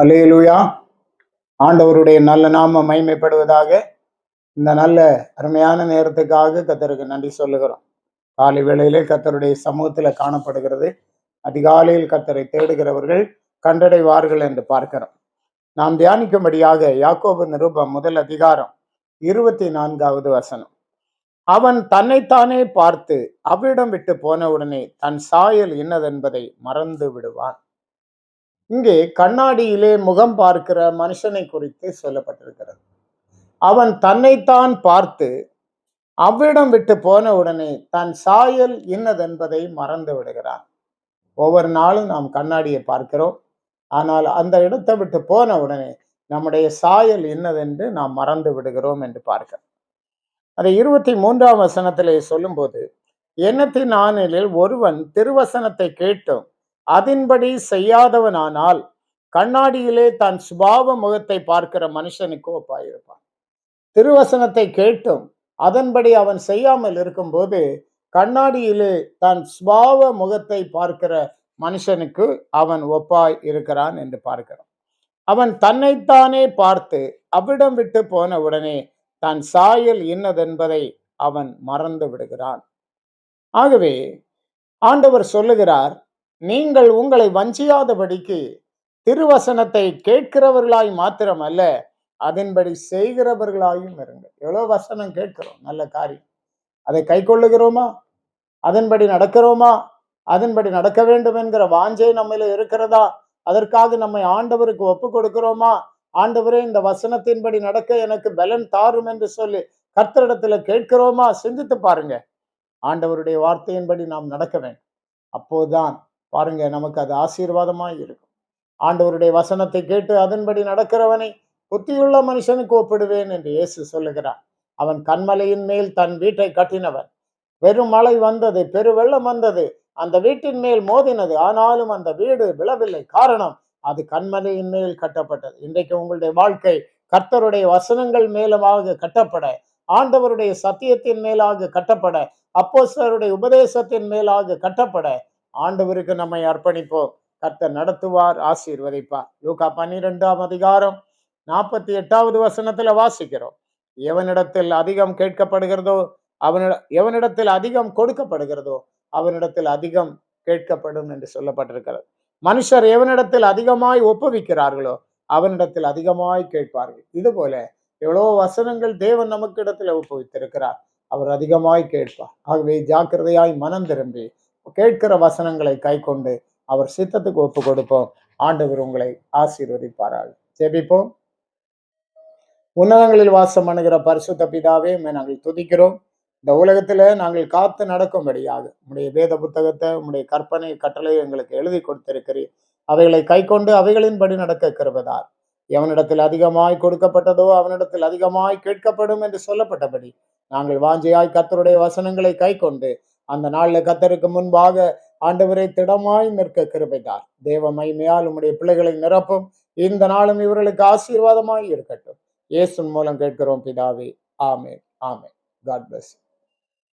அல்லேலூயா. ஆண்டவருடைய நல்ல நாமம் மகிமைப்படுவதாக. இந்த நல்ல அருமையான நேரத்துக்காக கர்த்தருக்கு நன்றி சொல்லுகிறோம். காலை வேளையிலே கர்த்தருடைய சமூகத்தில் காணப்படுகிறது. அதிகாலையில் கர்த்தரை தேடுகிறவர்கள் கண்டடைவார்கள் என்று பார்க்கிறோம். நாம் தியானிக்கும்படியாக யாக்கோபு நிருபம் 1 அதிகாரம் 24 வசனம். அவன் தன்னைத்தானே பார்த்து அவ்விடம் விட்டு போன உடனே தன் சாயல் இன்னதென்பதை மறந்து விடுவான். இங்கே கண்ணாடியிலே முகம் பார்க்கிற மனுஷனை குறித்து சொல்லப்பட்டிருக்கிறது. அவன் தன்னைத்தான் பார்த்து அவ்விடம் விட்டு போன உடனே தன் சாயல் இன்னதென்பதை மறந்து விடுகிறான். ஒவ்வொரு நாளும் நாம் கண்ணாடியை பார்க்கிறோம். ஆனால் அந்த இடத்தை விட்டு போன உடனே நம்முடைய சாயல் இன்னதென்று நாம் மறந்து விடுகிறோம் என்று பார்க்கிறோம். அதை 23 வசனத்திலே சொல்லும்போது, எண்ணத்தின் ஆணையில் ஒருவன் திருவசனத்தை கேட்டும் அதன்படி செய்யாதவனானால் கண்ணாடியிலே தன் சுபாவ முகத்தை பார்க்கிற மனுஷனுக்கு ஒப்பாயிருப்பான். திருவசனத்தை கேட்டும் அதன்படி அவன் செய்யாமல் இருக்கும்போது கண்ணாடியிலே தன் சுபாவ முகத்தை பார்க்கிற மனுஷனுக்கு அவன் ஒப்பாய் இருக்கிறான் என்று பார்க்கிறோம். அவன் தன்னைத்தானே பார்த்து அவ்விடம் விட்டு போன உடனே தன் சாயல் இன்னதென்பதை அவன் மறந்து விடுகிறான். ஆகவே ஆண்டவர் சொல்லுகிறார், நீங்கள் உங்களை வஞ்சியாதபடிக்கு திருவசனத்தை கேட்கிறவர்களாய் மாத்திரமல்ல, அதன்படி செய்கிறவர்களாயும் இருங்கள். எவ்வளவு வசனம் கேட்கிறோம், நல்ல காரியம். அதை கை கொள்ளுகிறோமா? அதன்படி நடக்கிறோமா? அதன்படி நடக்க வேண்டும் என்கிற வாஞ்சை நம்மில இருக்கிறதா? அதற்காக நம்மை ஆண்டவருக்கு ஒப்பு கொடுக்கிறோமா? ஆண்டவரே, இந்த வசனத்தின்படி நடக்க எனக்கு பலன் தாரும் என்று சொல்லி கர்த்தரிடத்துல கேட்கிறோமா? சிந்தித்து பாருங்க. ஆண்டவருடைய வார்த்தையின்படி நாம் நடக்க வேண்டும். அப்போதுதான் பாருங்க, நமக்கு அது ஆசீர்வாதமாய் இருக்கும். ஆண்டவருடைய வசனத்தை கேட்டு அதன்படி நடக்கிறவனை புத்தியுள்ள மனுஷனுக்கு ஒப்பிடுவேன் என்று இயேசு சொல்லுகிறார். அவன் கன்மலையின் மேல் தன் வீட்டை கட்டினவன். வெறும் மழை வந்தது, பெருவெள்ளம் வந்தது, அந்த வீட்டின் மேல் மோதினது, ஆனாலும் அந்த வீடு விழவில்லை. காரணம், அது கன்மலையின் மேல் கட்டப்பட்டது. இன்றைக்கு உங்களுடைய வாழ்க்கை கர்த்தருடைய வசனங்கள் மேலமாக கட்டப்பட, ஆண்டவருடைய சத்தியத்தின் மேலாக கட்டப்பட, அப்போஸ்தலருடைய உபதேசத்தின் மேலாக கட்டப்பட ஆண்டவருக்கு நம்மை அர்ப்பணிப்போம். கர்த்தர் நடத்துவார், ஆசீர்வதிப்பார். லூக்கா 12 அதிகாரம் 48 வாசிக்கிறோம். எவனிடத்தில் அதிகம் கேட்கப்படுகிறதோ எவனிடத்தில் அதிகம் கொடுக்கப்படுகிறதோ அவனிடத்தில் அதிகம் கேட்கப்படும் என்று சொல்லப்பட்டிருக்கிறது. மனுஷர் எவனிடத்தில் அதிகமாய் ஒப்புவிக்கிறார்களோ அவனிடத்தில் அதிகமாய் கேட்பார்கள். இது போல எவ்வளவு வசனங்கள் தேவன் நமக்கு இடத்துல ஒப்புவித்திருக்கிறார். அவர் அதிகமாய் கேட்பார். ஆகவே ஜாக்கிரதையாய் மனம் திரும்பி கேட்கிற வசனங்களை கை கொண்டு அவர் சித்தத்துக்கு ஒப்பு கொடுப்போம். ஆண்டவர் உங்களை ஆசீர்வதிப்பாராக. ஜெபிப்போம். உன்னதங்களில் வாசம் பண்ணுகிற பரிசுத்த பிதாவே, நாங்கள் துதிக்கிறோம். இந்த உலகத்துல நாங்கள் காத்து நடக்கும்படியாக உம்முடைய வேத புத்தகத்தை, உம்முடைய கற்பனை கட்டளை எங்களுக்கு எழுதி கொடுத்திருக்கிறீர். அவைகளை கை கொண்டு அவைகளின்படி நடக்க கிருபைதார். எவனிடத்தில் அதிகமாய் கொடுக்கப்பட்டதோ அவனிடத்தில் அதிகமாய் கேட்கப்படும் என்று சொல்லப்பட்டபடி நாங்கள் வாஞ்சையாய் கர்த்தருடைய வசனங்களை கை கொண்டு அந்த நாளில் கர்த்தருக்கு முன்பாக ஆண்டவரை திடமாய் நிற்க கிருபைதார். தேவ மகிமையால் உம்முடைய பிள்ளைகளை நிரப்பும். இந்த நாளும் இவர்களுக்கு ஆசீர்வாதமாய் இருக்கட்டும். இயேசுவின் மூலம் கேட்கிறோம் பிதாவே. ஆமென். ஆமென். God bless you.